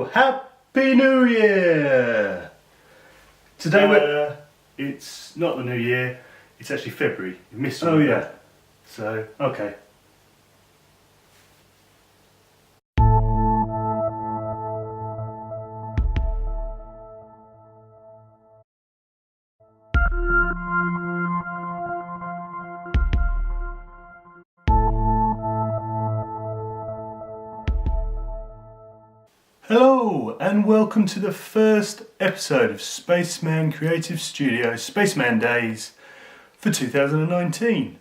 Happy New Year! Today it's not the New Year, it's actually February. You missed all of that. So, okay. Hello and welcome to the first episode of Spaceman Creative Studio Spaceman Days for 2019.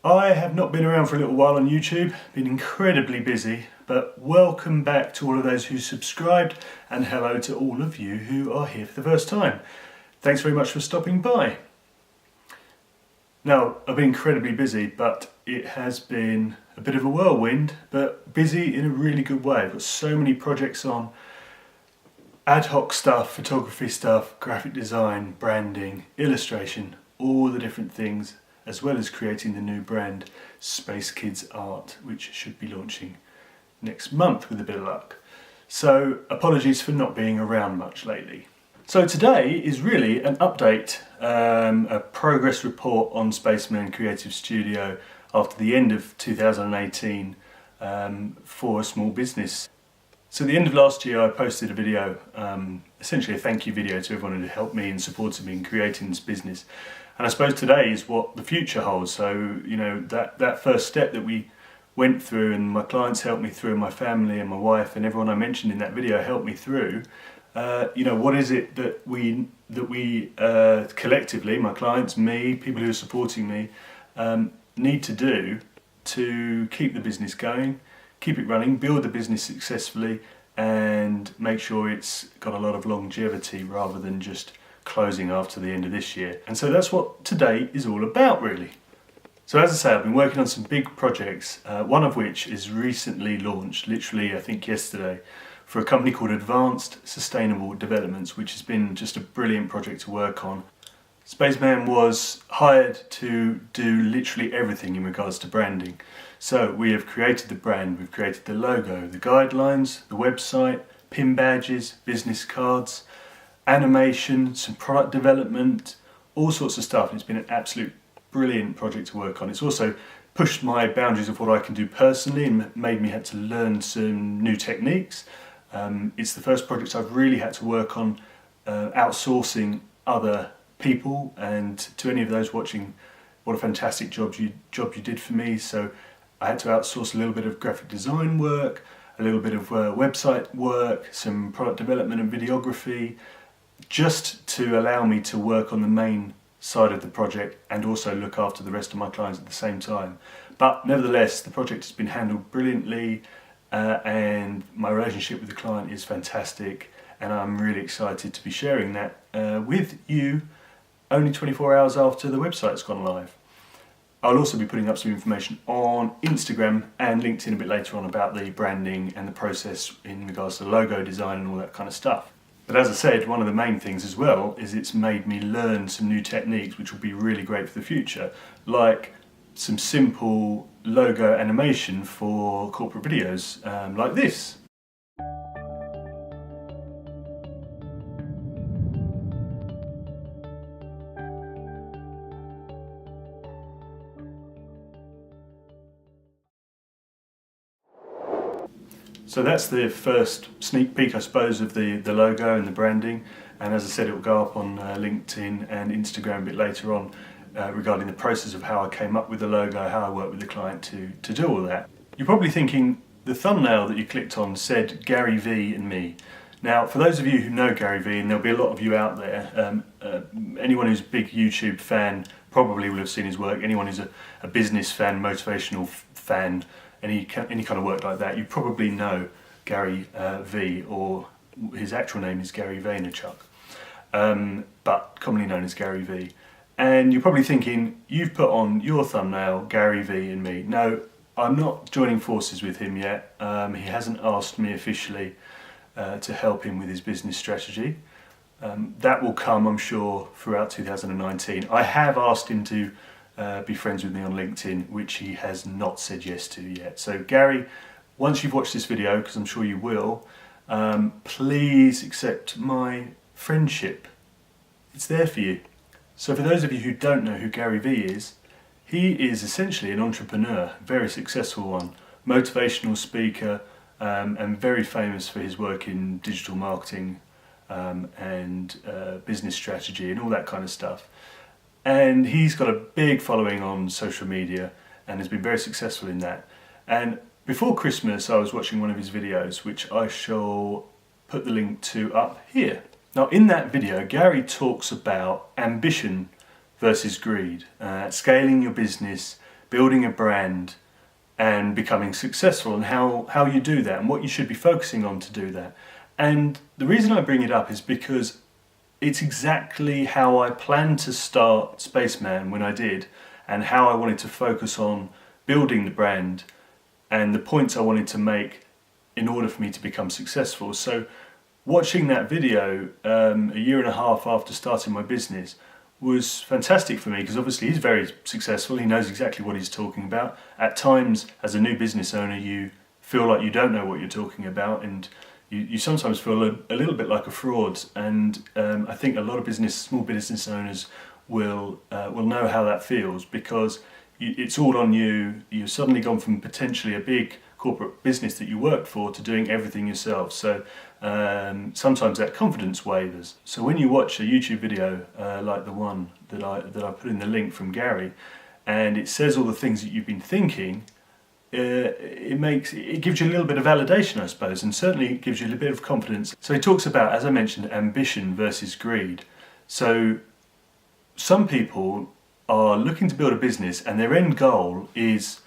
I have not been around for a little while on YouTube, been incredibly busy, but welcome back to all of those who subscribed and hello to all of you who are here for the first time. Thanks very much for stopping by. Now, I've been incredibly busy, but it has been a bit of a whirlwind, but busy in a really good way. I've got so many projects on, ad hoc stuff, photography stuff, graphic design, branding, illustration, all the different things, as well as creating the new brand Space Kids Art, which should be launching next month with a bit of luck. So apologies for not being around much lately. So today is really an update, a progress report on Spaceman Creative Studio after the end of 2018 for a small business. So at the end of last year I posted a video, essentially a thank you video to everyone who helped me and supported me in creating this business. And I suppose today is what the future holds. So, you know, that first step that we went through and my clients helped me through, my family and my wife and everyone I mentioned in that video helped me through. You know, what is it that we collectively, my clients, me, people who are supporting me, need to do to keep the business going, keep it running, build the business successfully and make sure it's got a lot of longevity rather than just closing after the end of this year. And so that's what today is all about really. So as I say, I've been working on some big projects, one of which is recently launched, literally I think yesterday, for a company called Advanced Sustainable Developments, which has been just a brilliant project to work on. Spaceman was hired to do literally everything in regards to branding. So we have created the brand, we've created the logo, the guidelines, the website, pin badges, business cards, animation, some product development, all sorts of stuff. It's been an absolute brilliant project to work on. It's also pushed my boundaries of what I can do personally and made me have to learn some new techniques. It's the first project I've really had to work on outsourcing other people, and to any of those watching, what a fantastic job you did for me. So I had to outsource a little bit of graphic design work, a little bit of website work, some product development and videography, just to allow me to work on the main side of the project and also look after the rest of my clients at the same time. But nevertheless, the project has been handled brilliantly. And my relationship with the client is fantastic and I'm really excited to be sharing that with you only 24 hours after the website's gone live. I'll also be putting up some information on Instagram and LinkedIn a bit later on about the branding and the process in regards to logo design and all that kind of stuff. But as I said, one of the main things as well is it's made me learn some new techniques which will be really great for the future, like some simple logo animation for corporate videos like this. So that's the first sneak peek, I suppose, of the logo and the branding. And as I said, it will go up on LinkedIn and Instagram a bit later on. Regarding the process of how I came up with the logo, how I worked with the client to do all that. You're probably thinking the thumbnail that you clicked on said Gary Vee and me. Now, for those of you who know Gary Vee, and there'll be a lot of you out there, anyone who's a big YouTube fan probably will have seen his work. Anyone who's a business fan, motivational fan, any kind of work like that, you probably know Gary Vee, or his actual name is Gary Vaynerchuk, but commonly known as Gary Vee. And you're probably thinking, you've put on your thumbnail, Gary Vee and me. No, I'm not joining forces with him yet. He hasn't asked me officially to help him with his business strategy. That will come, I'm sure, throughout 2019. I have asked him to be friends with me on LinkedIn, which he has not said yes to yet. So Gary, once you've watched this video, because I'm sure you will, please accept my friendship. It's there for you. So for those of you who don't know who Gary Vee is, he is essentially an entrepreneur, very successful one, motivational speaker, and very famous for his work in digital marketing and business strategy and all that kind of stuff. And he's got a big following on social media and has been very successful in that. And before Christmas I was watching one of his videos, which I shall put the link to up here. Now in that video Gary talks about ambition versus greed, scaling your business, building a brand and becoming successful, and how you do that and what you should be focusing on to do that. And the reason I bring it up is because it's exactly how I planned to start Spaceman when I did, and how I wanted to focus on building the brand and the points I wanted to make in order for me to become successful. So watching that video a year and a half after starting my business was fantastic for me, because obviously he's very successful, he knows exactly what he's talking about. At times as a new business owner you feel like you don't know what you're talking about, and you sometimes feel a little bit like a fraud, and I think a lot of small business owners will know how that feels, because it's all on you. You've suddenly gone from potentially a big corporate business that you worked for to doing everything yourself. So sometimes that confidence wavers. So when you watch a YouTube video like the one that I put in the link from Gary, and it says all the things that you've been thinking, it gives you a little bit of validation, I suppose, and certainly it gives you a little bit of confidence. So he talks about, as I mentioned, ambition versus greed. So some people are looking to build a business and their end goal is,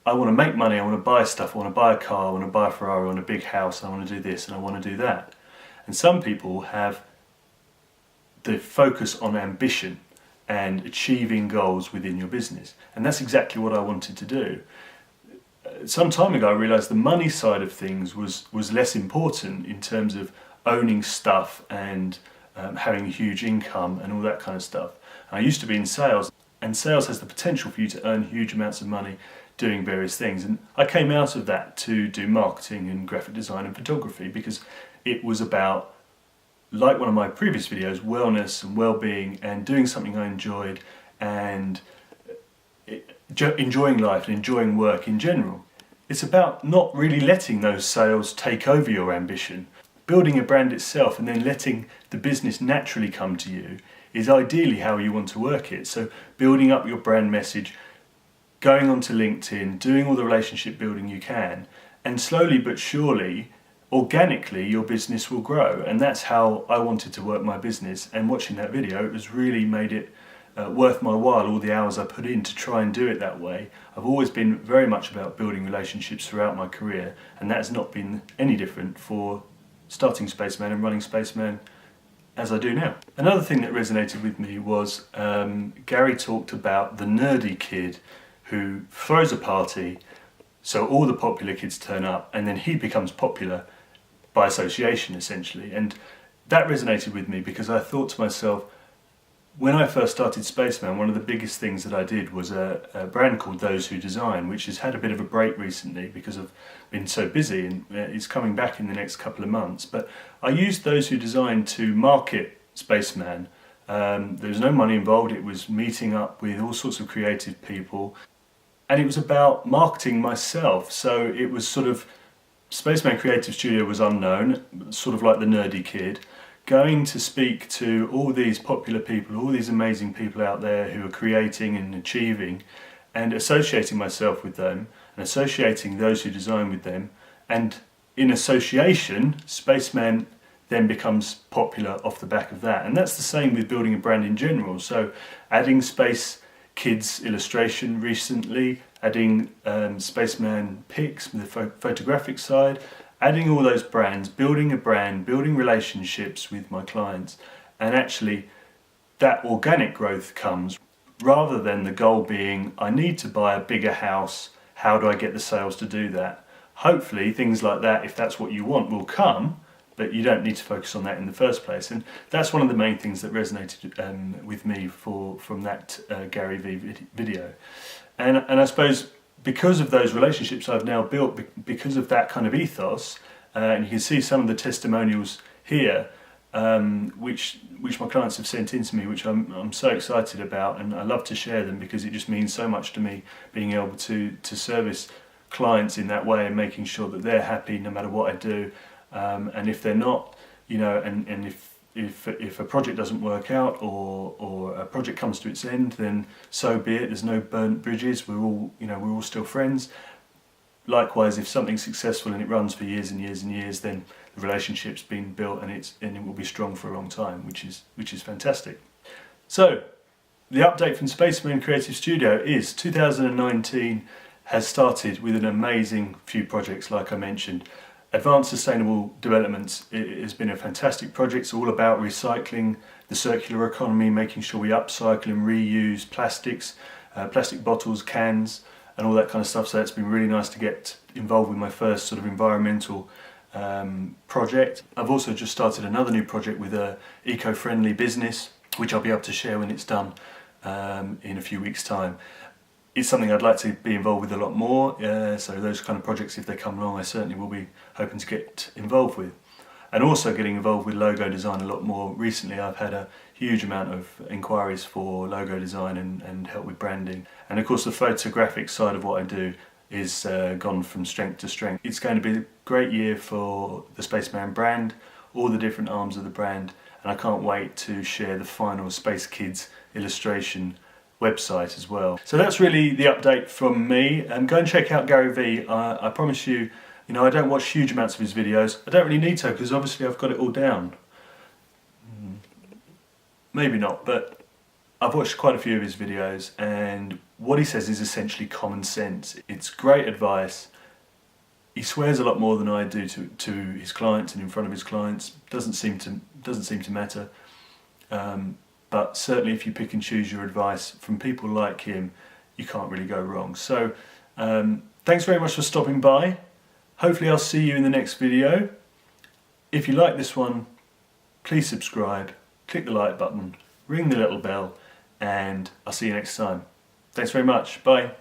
I want to make money, I want to buy stuff, I want to buy a car, I want to buy a Ferrari, I want a big house, I want to do this and I want to do that. And some people have the focus on ambition and achieving goals within your business. And that's exactly what I wanted to do. Some time ago I realised the money side of things was less important in terms of owning stuff and having a huge income and all that kind of stuff. I used to be in sales, and sales has the potential for you to earn huge amounts of money doing various things, and I came out of that to do marketing and graphic design and photography, because it was about, like one of my previous videos, wellness and well-being and doing something I enjoyed and enjoying life and enjoying work in general. It's about not really letting those sales take over your ambition. Building a brand itself and then letting the business naturally come to you is ideally how you want to work it. So building up your brand message, going onto LinkedIn, doing all the relationship building you can, and slowly but surely, organically, your business will grow. And that's how I wanted to work my business. And watching that video, it was really made it worth my while, all the hours I put in to try and do it that way. I've always been very much about building relationships throughout my career, and that has not been any different for starting Spaceman and running Spaceman as I do now. Another thing that resonated with me was Gary talked about the nerdy kid who throws a party, so all the popular kids turn up, and then he becomes popular by association essentially. And that resonated with me, because I thought to myself, when I first started Spaceman, one of the biggest things that I did was a brand called Those Who Design, which has had a bit of a break recently because I've been so busy, and it's coming back in the next couple of months. But I used Those Who Design to market Spaceman. There was no money involved, it was meeting up with all sorts of creative people, and it was about marketing myself. So it was sort of, Spaceman Creative Studio was unknown, sort of like the nerdy kid, going to speak to all these popular people, all these amazing people out there who are creating and achieving, and associating myself with them, and associating Those Who Design with them, and in association, Spaceman then becomes popular off the back of that. And that's the same with building a brand in general. So adding Space Kids illustration recently, adding Spaceman pics, the photographic side, adding all those brands, building a brand, building relationships with my clients, and actually that organic growth comes, rather than the goal being, I need to buy a bigger house, how do I get the sales to do that? Hopefully things like that, if that's what you want, will come, but you don't need to focus on that in the first place. And that's one of the main things that resonated with me from that Gary Vee video. And I suppose because of those relationships I've now built, because of that kind of ethos, and you can see some of the testimonials here, which my clients have sent in to me, which I'm so excited about, and I love to share them because it just means so much to me being able to service clients in that way and making sure that they're happy no matter what I do, and if they're not, and if a project doesn't work out or a project comes to its end, then so be it. There's no burnt bridges. We're all still friends. Likewise, if something's successful and it runs for years and years and years, then the relationship's been built and it will be strong for a long time, which is fantastic. So the update from Spaceman Creative Studio is 2019 has started with an amazing few projects, like I mentioned. Advanced Sustainable Developments, it has been a fantastic project. It's all about recycling, the circular economy, making sure we upcycle and reuse plastics, plastic bottles, cans, and all that kind of stuff. So it's been really nice to get involved with my first sort of environmental project. I've also just started another new project with a eco-friendly business, which I'll be able to share when it's done in a few weeks' time. It's something I'd like to be involved with a lot more, so those kind of projects, if they come along, I certainly will be hoping to get involved with. And also getting involved with logo design a lot more. Recently I've had a huge amount of inquiries for logo design and help with branding. And of course the photographic side of what I do is gone from strength to strength. It's going to be a great year for the Spaceman brand, all the different arms of the brand, and I can't wait to share the final Space Kids illustration website as well. So that's really the update from me. Go and check out Gary Vee. I promise you, I don't watch huge amounts of his videos. I don't really need to because obviously I've got it all down. Maybe not, but I've watched quite a few of his videos and what he says is essentially common sense. It's great advice. He swears a lot more than I do to his clients and in front of his clients. Doesn't seem to matter. But certainly if you pick and choose your advice from people like him, you can't really go wrong. So thanks very much for stopping by. Hopefully I'll see you in the next video. If you like this one, please subscribe, click the like button, ring the little bell, and I'll see you next time. Thanks very much. Bye.